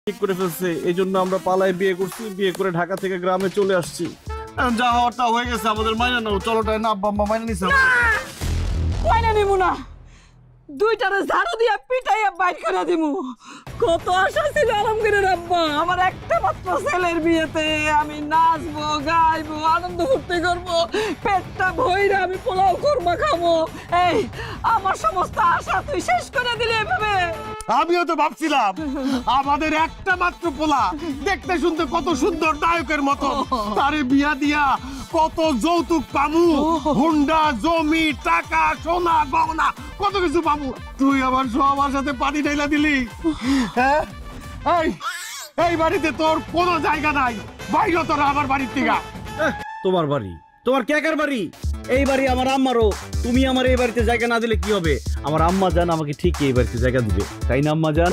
ঠিক করে ফেলছে, এই জন্য আমরা পালায় বিয়ে করছি, বিয়ে করে ঢাকা থেকে গ্রামে চলে আসছি। এখন যা হওয়ার তা হয়ে গেছে, আমাদের মাইনা নাও। চলো না, আব্বা আম্মা মাইনা নিছে। মাইনা নিমু না, দুইটারে ঝাড়ু দিয়া পিটাইয়া বাইর করে দিমু। কত আশা ছিল আলমগীরের আব্বা, আমার একটা মাত্র ছেলের বিয়েতে আমি নাচবো, গাইবো, আনন্দ ফুর্তি করবো, পেটটা ভইরা আমি পোলাও কোরমা খাবো। এই আমার সমস্ত আশা তুই শেষ করে দিলি এভাবে। আমিও তো ভাবছিলাম আমাদের একটা মাত্র পোলা, দেখতে শুনতে কত সুন্দর নায়কের মতো, তারে বিয়া দিয়া কত যৌতুক পামু, হুন্ডা, জমি, টাকা, সোনা, গহনা, কত কিছু পামু। তুই আমার সবার সাথে পানি ঢাইলা দিলি। হ্যাঁ, এই বাড়িতে তোর কোনো জায়গা নাই, বাইরে তোরা আমার বাড়ির থেকে। তোমার বাড়ি, তোমার কেকার বাড়ি? এই বাড়ি আমার আম্মারও। তুমি আমার এই বাড়িতে জায়গা না দিলে কি হবে? আমার আম্মা জান আমাকে ঠিক এই বাড়িতে জায়গা দিবে, তাই না আম্মা জান?